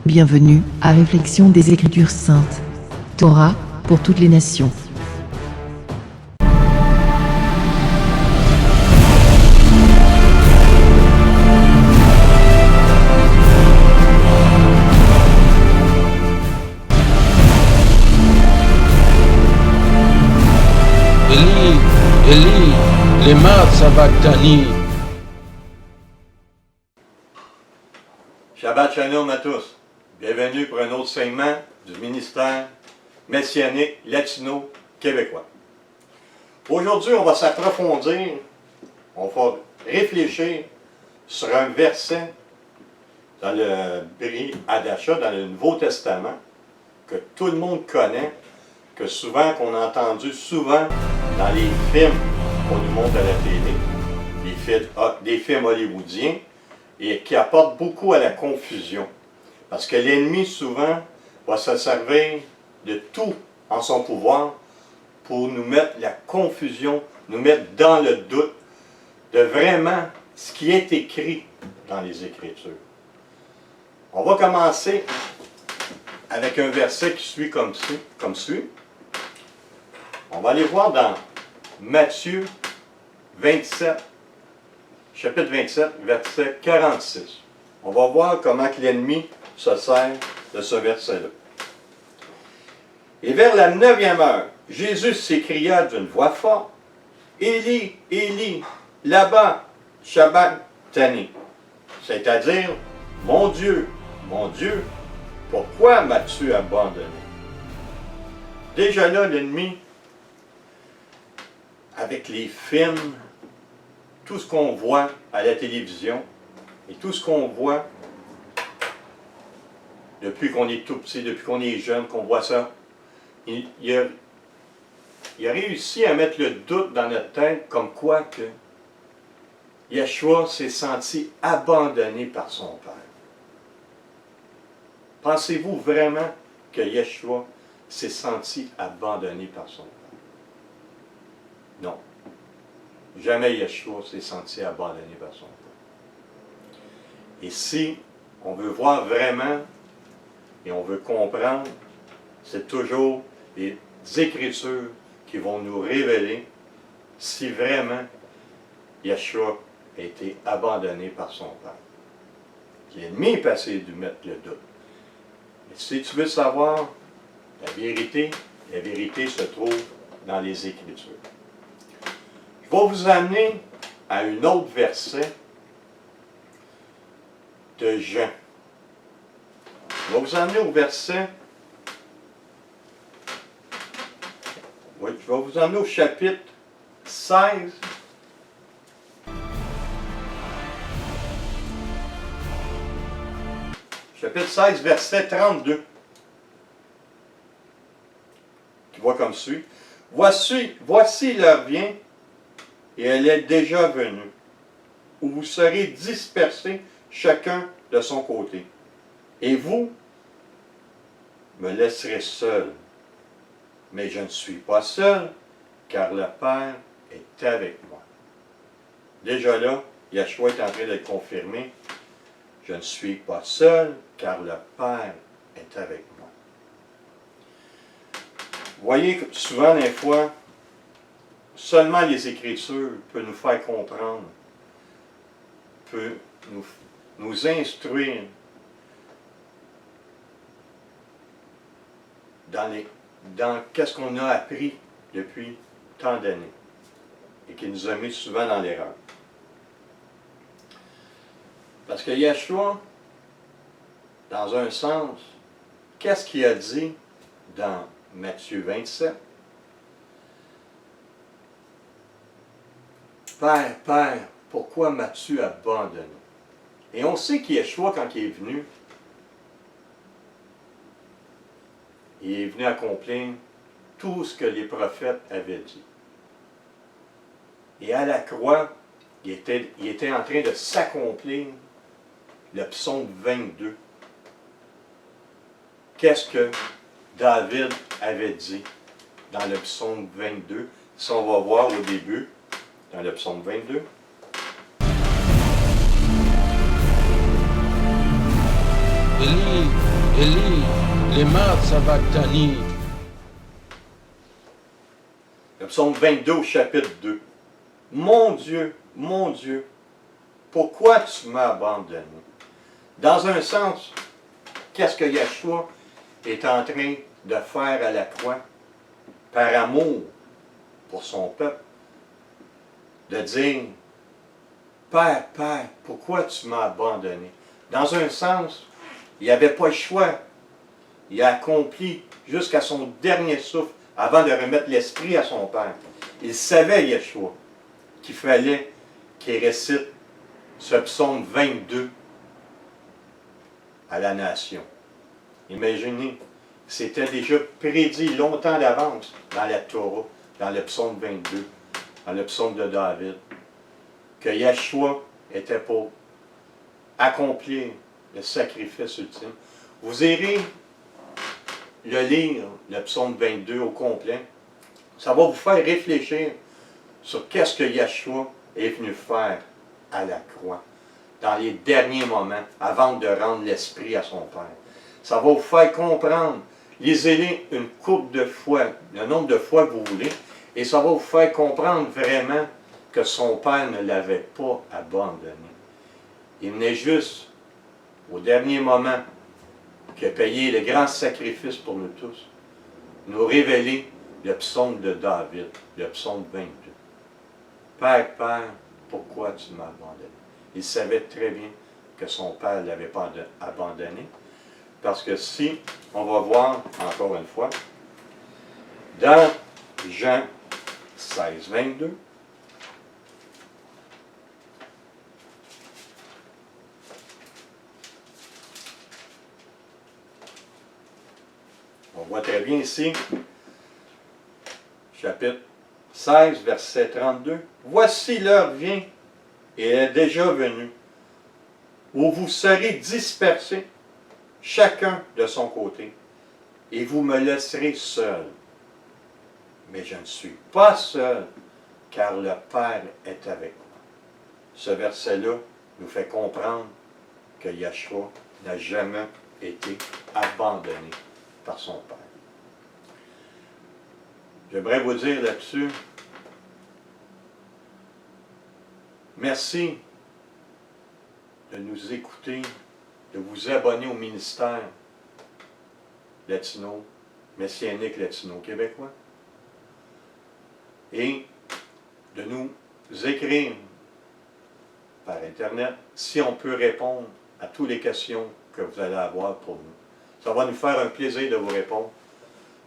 Bienvenue à Réflexion des Écritures Saintes. Torah pour toutes les nations. Eli, Eli, lema sabachthani. Shabbat Shalom à tous. Bienvenue pour un autre segment du ministère messianique latino-québécois. Aujourd'hui, on va s'approfondir, on va réfléchir sur un verset dans le Bri Hadasha, dans le Nouveau Testament, que tout le monde connaît, que souvent, qu'on a entendu souvent dans les films qu'on nous montre à la télé, des films hollywoodiens, et qui apporte beaucoup à la confusion. Parce que l'ennemi, souvent, va se servir de tout en son pouvoir pour nous mettre la confusion, nous mettre dans le doute de vraiment ce qui est écrit dans les Écritures. On va commencer avec un verset qui suit comme suit. On va aller voir dans Matthieu 27, chapitre 27, verset 46. On va voir comment que l'ennemi se sert de ce verset-là. Et vers la 9e heure, Jésus s'écria d'une voix forte, « Élie, Élie, lama sabachthani » c'est-à-dire, « Mon Dieu, pourquoi m'as-tu abandonné » Déjà là, l'ennemi, avec les films, tout ce qu'on voit à la télévision et tout ce qu'on voit depuis qu'on est tout petit, depuis qu'on est jeune, qu'on voit ça, il a réussi à mettre le doute dans notre tête comme quoi que Yeshua s'est senti abandonné par son Père. Pensez-vous vraiment que Yeshua s'est senti abandonné par son Père? Non. Jamais Yeshua s'est senti abandonné par son Père. Et si on veut voir vraiment et on veut comprendre, c'est toujours les Écritures qui vont nous révéler si vraiment Yeshua a été abandonné par son Père. L'ennemi est passé de mettre le doute. Mais si tu veux savoir la vérité se trouve dans les Écritures. Je vais vous amener à un autre verset de Jean. Je vais vous amener au verset. Oui, je vais vous amener au chapitre 16. Chapitre 16, verset 32. Qui voit comme suit. Voici l'heure vient, et elle est déjà venue, où vous serez dispersés chacun de son côté. Et vous me laisserez seul. Mais je ne suis pas seul, car le Père est avec moi. Déjà là, Yeshua est en train de confirmer. Je ne suis pas seul, car le Père est avec moi. Vous voyez que souvent, des fois, seulement les Écritures peuvent nous faire comprendre, peuvent nous instruire dans qu'est-ce qu'on a appris depuis tant d'années et qui nous a mis souvent dans l'erreur. Parce que Yeshua, dans un sens, qu'est-ce qu'il a dit dans Matthieu 27? Père, Père, pourquoi m'as-tu abandonné? Et on sait qu'Yeshua, quand il est venu accomplir tout ce que les prophètes avaient dit. Et à la croix, il était en train de s'accomplir le psaume 22. Qu'est-ce que David avait dit dans le psaume 22? Si on va voir au début, dans le psaume 22. Eli, Eli, lema sabachthani. Le psaume 22 au chapitre 2. Mon Dieu, pourquoi tu m'as abandonné? Dans un sens, qu'est-ce que Yeshua est en train de faire à la croix par amour pour son peuple? De dire, Père, pourquoi tu m'as abandonné? Dans un sens, il n'avait pas le choix. Il a accompli jusqu'à son dernier souffle avant de remettre l'esprit à son Père. Il savait, Yeshua, qu'il fallait qu'il récite ce psaume 22 à la nation. Imaginez, c'était déjà prédit longtemps d'avance dans la Torah, dans le psaume 22, dans le psaume de David, que Yeshua était pour accomplir le sacrifice ultime. Vous irez le lire, le psaume 22 au complet. Ça va vous faire réfléchir sur qu'est-ce que Yeshua est venu faire à la croix, dans les derniers moments, avant de rendre l'esprit à son Père. Ça va vous faire comprendre, lisez-les une courbe de fois, le nombre de fois que vous voulez, et ça va vous faire comprendre vraiment que son Père ne l'avait pas abandonné. Il venait juste, au dernier moment, qui a payé le grand sacrifice pour nous tous, nous révéler le psaume de David, le psaume 22. Père, pourquoi tu m'as abandonné? Il savait très bien que son Père ne l'avait pas abandonné, parce que si, on va voir encore une fois, dans Jean 16, 22, on voit très bien ici, chapitre 16, verset 32. « Voici l'heure vient, et est déjà venue, où vous serez dispersés, chacun de son côté, et vous me laisserez seul. Mais je ne suis pas seul, car le Père est avec moi. » Ce verset-là nous fait comprendre que Yeshua n'a jamais été abandonné par son Père. J'aimerais vous dire là-dessus, merci de nous écouter, de vous abonner au ministère latino, messianique latino-québécois, et de nous écrire par Internet si on peut répondre à toutes les questions que vous allez avoir pour nous. Ça va nous faire un plaisir de vous répondre.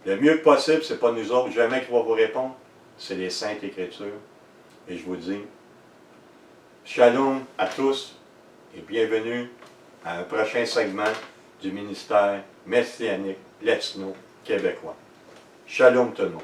Le mieux possible, ce n'est pas nous autres jamais qui va vous répondre, c'est les Saintes Écritures. Et je vous dis, shalom à tous et bienvenue à un prochain segment du ministère messianique latino-québécois. Shalom tout le monde.